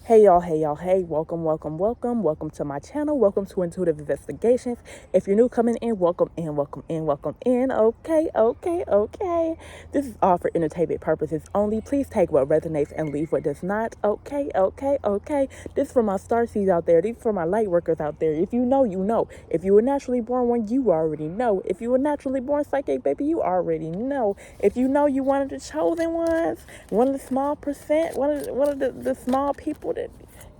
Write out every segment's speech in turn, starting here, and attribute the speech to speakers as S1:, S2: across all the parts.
S1: Hey y'all, hey y'all, hey, welcome to my channel. Welcome to Intuitive Investigations. If you're new coming in, welcome in, welcome in, welcome in. Okay. This is all for entertainment purposes only. Please take what resonates and leave what does not. Okay. This is for my starseeds out there. These are for my light workers out there. If you know, you know. If you were naturally born one, you already know. If you were naturally born psychic, baby, you already know. If you know you one of the chosen ones, one of the small percent, one of the small people that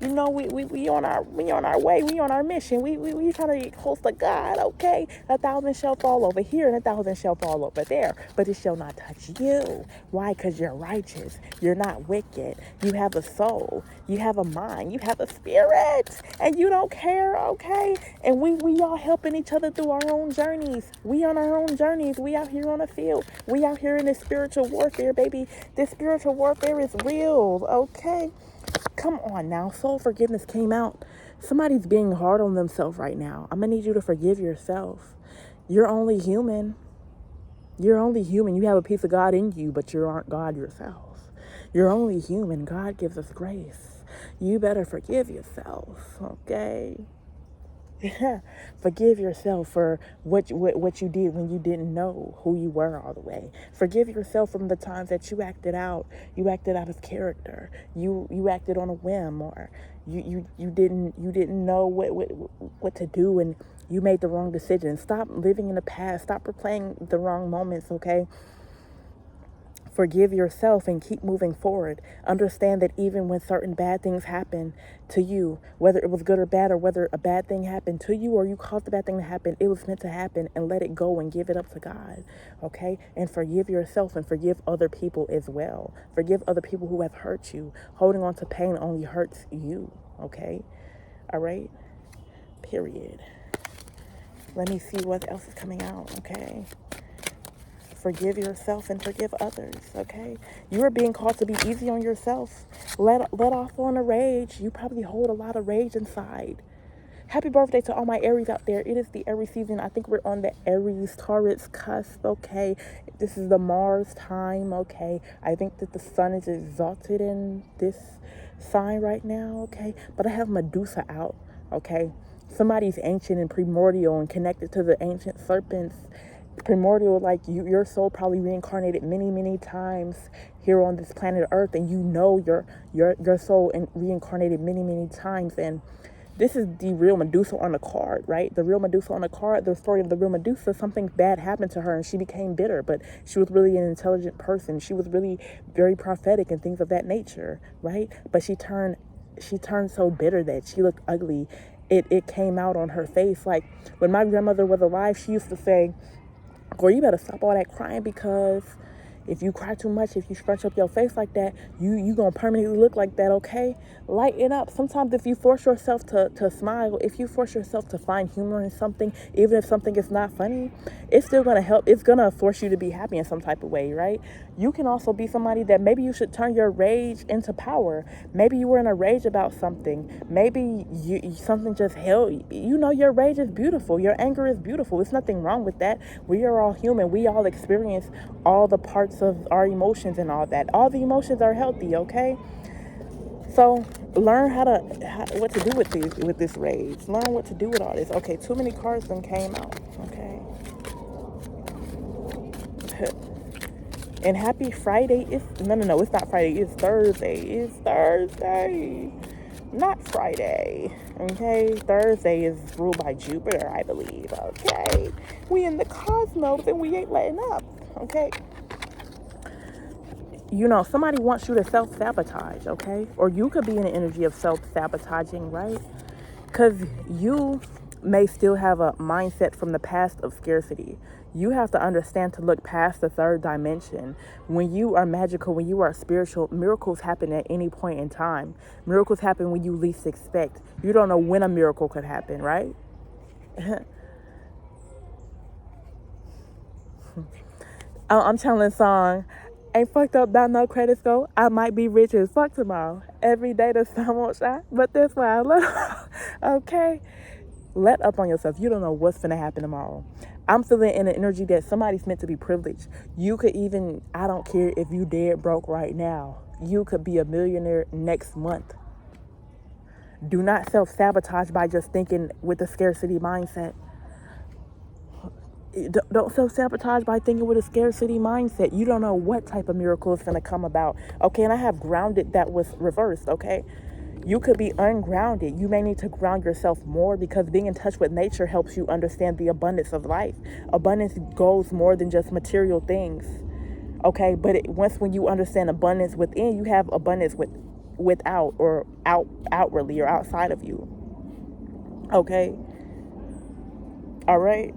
S1: we on our way, we on our mission. We trying to get close to God, okay? 1,000 shall fall over here and 1,000 shall fall over there, but it shall not touch you. Why? Because you're righteous. You're not wicked. You have a soul. You have a mind. You have a spirit, and you don't care, okay? And we all helping each other through our own journeys. We on our own journeys. We out here on the field. We out here in this spiritual warfare, baby. This spiritual warfare is real, okay? Come on now. Soul forgiveness came out. Somebody's being hard on themselves right now. I'm going to need you to forgive yourself. You're only human. You're only human. You have a piece of God in you, but you aren't God yourself. You're only human. God gives us grace. You better forgive yourself, okay? Forgive yourself for what you did when you didn't know who you were all the way. Forgive yourself from the times that you acted out. You acted out of character. You acted on a whim, or you didn't know what to do, and you made the wrong decision. Stop living in the past. Stop replaying the wrong moments, okay? Forgive yourself and keep moving forward. Understand that even when certain bad things happen to you, whether it was good or bad, or whether a bad thing happened to you or you caused the bad thing to happen, it was meant to happen, and let it go and give it up to God, okay? And forgive yourself and forgive other people as well. Forgive other people who have hurt you. Holding on to pain only hurts you, okay? All right? Period. Let me see what else is coming out, okay? Forgive yourself and forgive others, okay? You are being called to be easy on yourself. Let off on the rage. You probably hold a lot of rage inside. Happy birthday to all my Aries out there. It is the Aries season. I think we're on the Aries Taurus cusp, okay? This is the Mars time, okay? I think that the sun is exalted in this sign right now, okay? But I have Medusa out, okay? Somebody's ancient and primordial and connected to the ancient serpents. Primordial, like your soul probably reincarnated many times here on this planet Earth, and you know your soul reincarnated many times. And this is the real Medusa on the card, right? The real Medusa on the card, the story of the real Medusa. Something bad happened to her and she became bitter, but she was really an intelligent person. She was really very prophetic and things of that nature, right? But she turned so bitter that she looked ugly. It came out on her face. Like when my grandmother was alive, she used to say, "Girl, you better stop all that crying, because if you cry too much, if you scrunch up your face like that, you gonna permanently look like that, okay? Lighten up." Sometimes if you force yourself to smile, if you force yourself to find humor in something, even if something is not funny, it's still gonna help. It's gonna force you to be happy in some type of way, right? You can also be somebody that maybe you should turn your rage into power. Maybe you were in a rage about something. Maybe something just held you. You know, your rage is beautiful. Your anger is beautiful. There's nothing wrong with that. We are all human. We all experience all the parts of our emotions and all that. All the emotions are healthy, okay? So learn what to do with this rage. Learn what to do with all this. Okay, too many cards then came out. Okay. And happy Friday. No, it's not Friday. It's Thursday. It's Thursday. Not Friday. Okay. Thursday is ruled by Jupiter, I believe. Okay. We in the cosmos and we ain't letting up. Okay. You know, somebody wants you to self-sabotage, okay? Or you could be in the energy of self-sabotaging, right? Because you may still have a mindset from the past of scarcity. You have to understand to look past the third dimension. When you are magical, when you are spiritual, miracles happen at any point in time. Miracles happen when you least expect. You don't know when a miracle could happen, right? I'm telling a song. Ain't fucked up, not no credit score. I might be rich as fuck tomorrow. Every day the sun won't shine, but that's why I love. Okay? Let up on yourself. You don't know what's going to happen tomorrow. I'm feeling in the energy that somebody's meant to be privileged. You could even, I don't care if you dead broke right now. You could be a millionaire next month. Do not self-sabotage by just thinking with a scarcity mindset. Don't self-sabotage by thinking with a scarcity mindset. You don't know what type of miracle is going to come about. Okay, and I have grounded that was reversed, okay? You could be ungrounded. You may need to ground yourself more, because being in touch with nature helps you understand the abundance of life. Abundance goes more than just material things, okay? But when you understand abundance within, you have abundance without, or outwardly, or outside of you, okay? All right.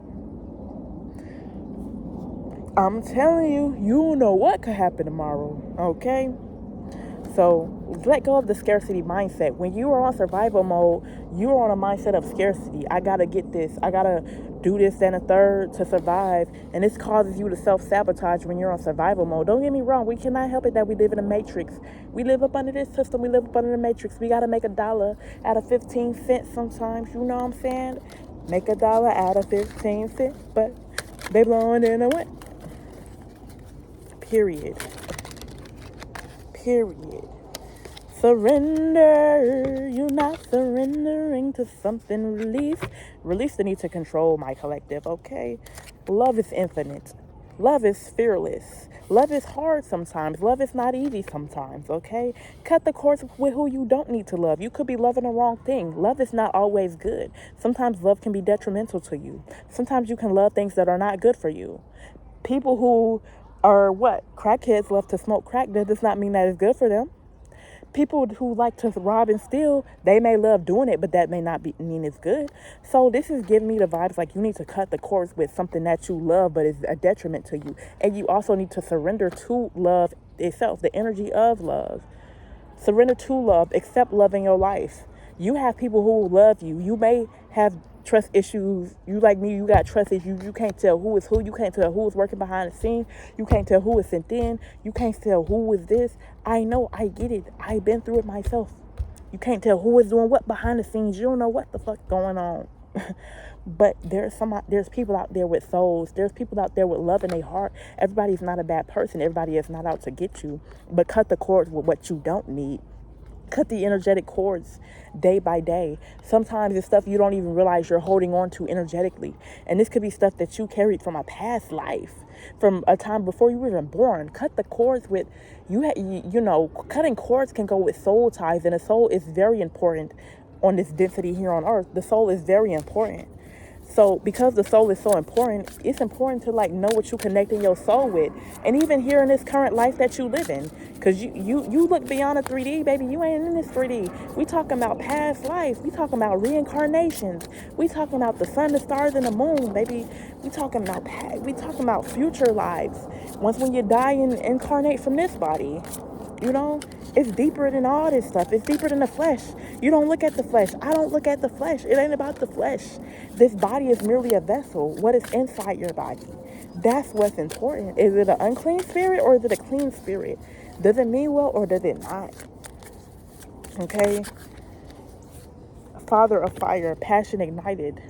S1: I'm telling you, you don't know what could happen tomorrow, okay? So let go of the scarcity mindset. When you are on survival mode, you're on a mindset of scarcity. I gotta get this. I gotta do this and a third to survive. And this causes you to self-sabotage when you're on survival mode. Don't get me wrong. We cannot help it that we live in a matrix. We live up under this system. We live up under the matrix. We gotta make $1 out of 15 cents sometimes. You know what I'm saying? Make $1 out of 15 cents. But they blowing in the wind. Period. Surrender. You're not surrendering to something. Release the need to control, my collective, okay? Love is infinite. Love is fearless. Love is hard sometimes. Love is not easy sometimes, okay? Cut the cords with who you don't need to love. You could be loving the wrong thing. Love is not always good. Sometimes love can be detrimental to you. Sometimes you can love things that are not good for you. People who are crackheads love to smoke crack. That does not mean that it's good for them. People who like to rob and steal, they may love doing it, but that may not mean it's good. So this is giving me the vibes like you need to cut the cords with something that you love but is a detriment to you. And you also need to surrender to love itself, the energy of love. Surrender to love. Accept love in your life. You have people who love you. You may have trust issues. You like me, you got trust issues. You can't tell who is who. You can't tell who is working behind the scenes. You can't tell who is sent in. You can't tell who is this. I know, I get it. I've been through it myself. You can't tell who is doing what behind the scenes. You don't know what the fuck going on. But there's people out there with souls. There's people out there with love in their heart. Everybody's not a bad person. Everybody is not out to get you. But cut the cords with what you don't need. Cut the energetic cords day by day. Sometimes it's stuff you don't even realize you're holding on to energetically. And this could be stuff that you carried from a past life, from a time before you were even born. Cut the cords with, cutting cords can go with soul ties. And the soul is very important on this density here on earth. The soul is very important. So because the soul is so important, it's important to know what you're connecting your soul with. And even here in this current life that you live in, because you look beyond the 3D, baby. You ain't in this 3D. We talking about past life. We talking about reincarnations. We talking about the sun, the stars, and the moon, baby. We talking about future lives. When you die and incarnate from this body. It's deeper than all this stuff. It's deeper than the flesh. You don't look at the flesh. I don't look at the flesh. It ain't about the flesh. This body is merely a vessel. What is inside your body? That's what's important. Is it an unclean spirit or is it a clean spirit? Does it mean well or does it not? Okay? Father of fire, passion ignited.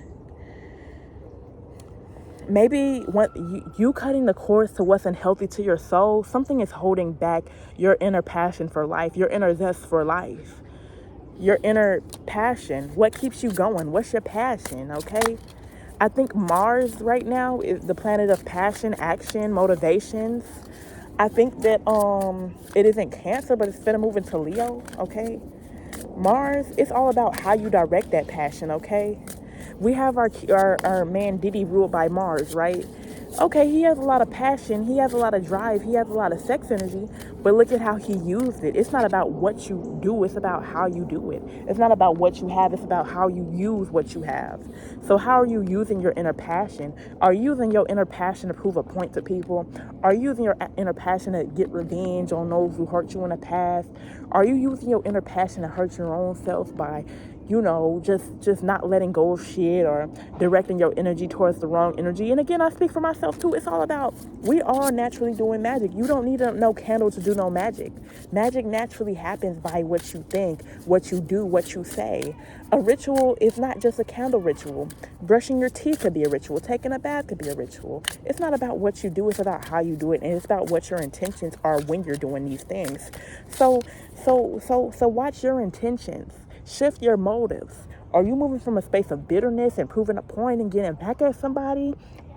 S1: Maybe when you cutting the cords to what's unhealthy to your soul, something is holding back your inner passion for life, your inner zest for life, your inner passion. What keeps you going? What's your passion? Okay. I think Mars right now is the planet of passion, action, motivations. I think that it isn't Cancer, but it's gonna move into Leo. Okay. Mars, it's all about how you direct that passion. Okay. We have our man Diddy ruled by Mars, right? Okay, he has a lot of passion. He has a lot of drive. He has a lot of sex energy. But look at how he used it. It's not about what you do. It's about how you do it. It's not about what you have. It's about how you use what you have. So how are you using your inner passion? Are you using your inner passion to prove a point to people? Are you using your inner passion to get revenge on those who hurt you in the past? Are you using your inner passion to hurt your own self by just not letting go of shit or directing your energy towards the wrong energy? And again, I speak for myself too. It's all about, we are naturally doing magic. You don't need no candle to do no magic. Magic naturally happens by what you think, what you do, what you say. A ritual is not just a candle ritual. Brushing your teeth could be a ritual. Taking a bath could be a ritual. It's not about what you do. It's about how you do it. And it's about what your intentions are when you're doing these things. So watch your intentions. Shift your motives. Are you moving from a space of bitterness and proving a point and getting back at somebody?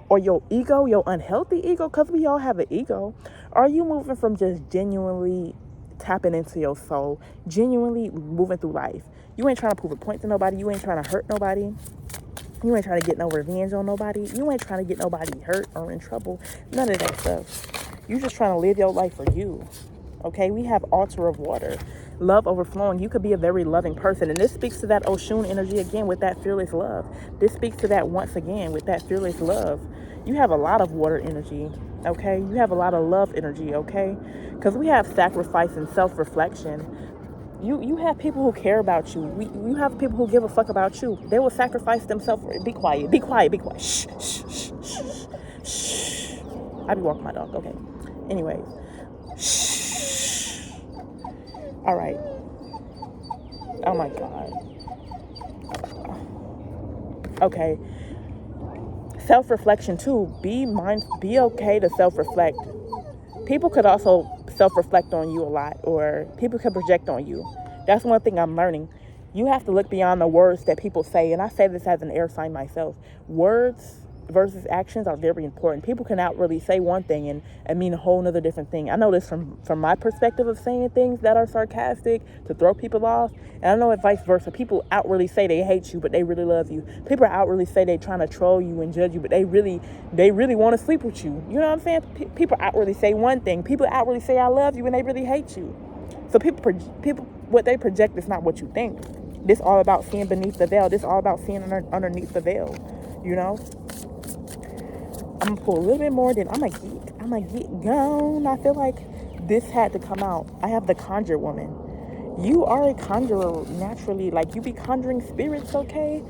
S1: Or your ego, your unhealthy ego, because we all have an ego. Are you moving from just genuinely tapping into your soul, genuinely moving through life? You ain't trying to prove a point to nobody. You ain't trying to hurt nobody. You ain't trying to get no revenge on nobody. You ain't trying to get nobody hurt or in trouble. None of that stuff. You just trying to live your life for you. Okay, we have altar of water, love overflowing. You could be a very loving person, and this speaks to that Oshun energy again with that fearless love. This speaks to that once again with that fearless love. You have a lot of water energy, okay? You have a lot of love energy, okay? Because we have sacrifice and self-reflection. You have people who care about you. You have people who give a fuck about you. They will sacrifice themselves. Be quiet, be quiet, be quiet. Shh, shh, shh, shh, shh. I be walking my dog, okay? Anyways, shh. All right. Oh my God. Okay. Self-reflection too. Be okay to self-reflect. People could also self-reflect on you a lot, or people could project on you. That's one thing I'm learning. You have to look beyond the words that people say, and I say this as an air sign myself. Words versus actions are very important. People can outwardly say one thing and mean a whole nother different thing. I know this from my perspective of saying things that are sarcastic to throw people off, and I know it vice versa. People outwardly say they hate you, but they really love you. People outwardly say they're trying to troll you and judge you, but they really want to sleep with you. You know what I'm saying? People outwardly say one thing. People outwardly say I love you, and they really hate you. So people what they project is not what you think. This all about seeing beneath the veil. This all about seeing underneath the veil. You know. I'm gonna pull a little bit more, then I'm gonna get gone. I feel like this had to come out. I have the conjure woman. You are a conjurer naturally. Like, you be conjuring spirits, okay?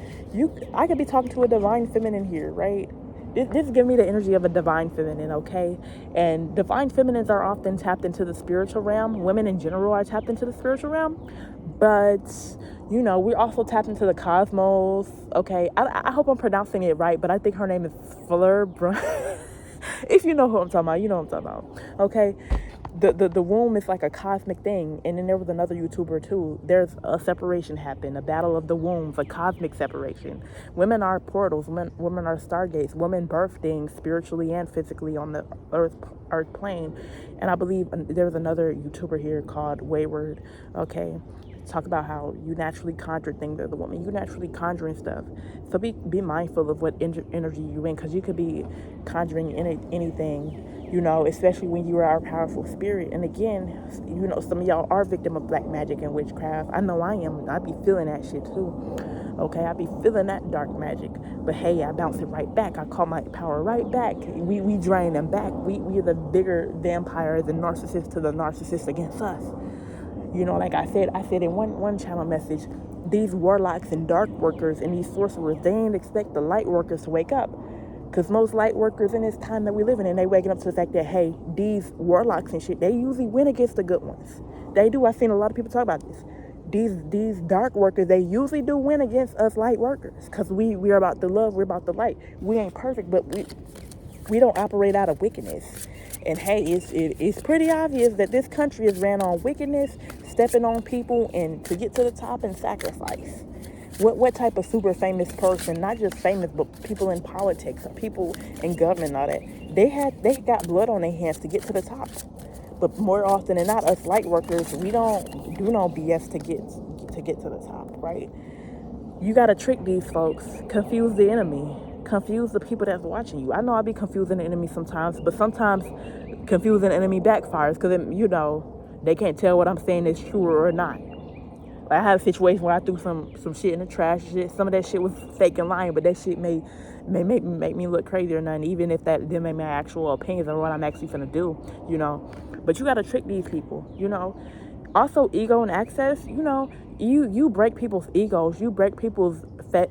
S1: I could be talking to a divine feminine here, right? This give me the energy of a divine feminine, okay? And divine feminines are often tapped into the spiritual realm. Women in general are tapped into the spiritual realm. But, you know, we're also tapped into the cosmos, okay? I hope I'm pronouncing it right, but I think her name is Fleur Brun. If you know who I'm talking about, you know what I'm talking about, okay? The womb is like a cosmic thing. And then there was another YouTuber too. There's a separation happened, a battle of the wombs, a cosmic separation. Women are portals, women are stargates. Women birth things spiritually and physically on the earth plane. And I believe there's another YouTuber here called Wayward, okay? Talk about how you naturally conjure things as a woman. You naturally conjuring stuff. So be mindful of what energy you're in, because you could be conjuring anything, you know, especially when you are a powerful spirit. And again, you know, some of y'all are victim of black magic and witchcraft. I know I am. I be feeling that shit too. Okay, I be feeling that dark magic. But hey, I bounce it right back. I call my power right back. We drain them back. We are the bigger vampires and narcissists to the narcissists against us. You know, like I said in one channel message, these warlocks and dark workers and these sorcerers, they ain't expect the light workers to wake up. Because most light workers in this time that we live in, they waking up to the fact that, hey, these warlocks and shit, they usually win against the good ones. They do. I've seen a lot of people talk about this. These dark workers, they usually do win against us light workers. Because we're about the love, we're about the light. We ain't perfect, but we don't operate out of wickedness. And hey, it's pretty obvious that this country is ran on wickedness, stepping on people, and to get to the top and sacrifice. What type of super famous person, not just famous, but people in politics or people in government and all that, they got blood on their hands to get to the top. But more often than not, us light workers, we don't do no BS to get to the top, right? You gotta trick these folks, confuse the enemy. Confuse the people that's watching you. I know I be confusing the enemy sometimes, but sometimes confusing the enemy backfires, because, you know, they can't tell what I'm saying is true or not. I had a situation where I threw some shit in the trash. Some of that shit was fake and lying, but that shit may make me look crazy or nothing, even if that didn't make my actual opinions on what I'm actually gonna do, you know. But you gotta trick these people, you know. Also, ego and access, you know, you break people's egos, you break people's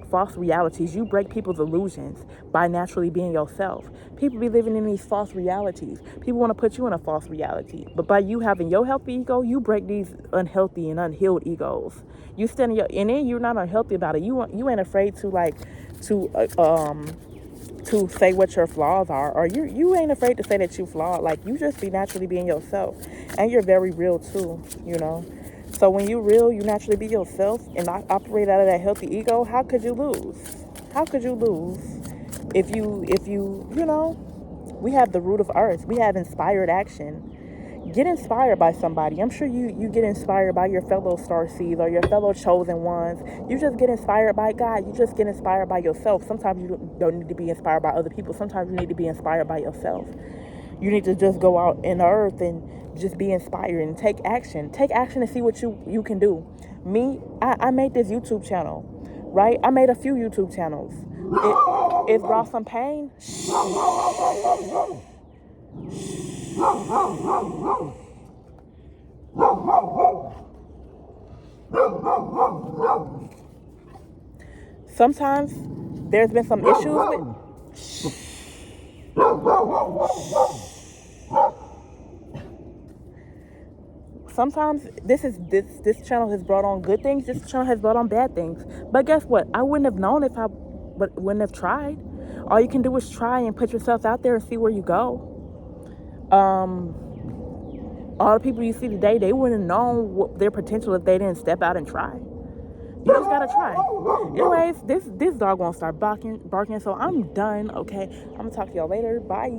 S1: false realities, you break people's illusions by naturally being yourself. People be living in these false realities. People want to put you in a false reality, but by you having your healthy ego, you break these unhealthy and unhealed egos. You stand in your, and then you're not unhealthy about it. You ain't afraid to say what your flaws are, or you ain't afraid to say that you flawed. Like, you just be naturally being yourself, and you're very real too, you know. So when you real, you naturally be yourself and not operate out of that healthy ego. How could you lose? How could you lose if you you know, we have the root of earth. We have inspired action. Get inspired by somebody. I'm sure you get inspired by your fellow star seeds or your fellow chosen ones. You just get inspired by God. You just get inspired by yourself. Sometimes you don't need to be inspired by other people. Sometimes you need to be inspired by yourself. You need to just go out in the earth and just be inspired and take action. Take action and see what you can do. Me, I made this YouTube channel, right? I made a few YouTube channels. It brought some pain. Sometimes there's been some issues with. Sometimes this channel has brought on good things. This channel has brought on bad things. But guess what? I wouldn't have known if I wouldn't have tried. All you can do is try and put yourself out there and see where you go. All the people you see today, they wouldn't have known what their potential if they didn't step out and try. You just gotta try. Anyways, this dog won't start barking, so I'm done. Okay, I'm gonna talk to y'all later. Bye.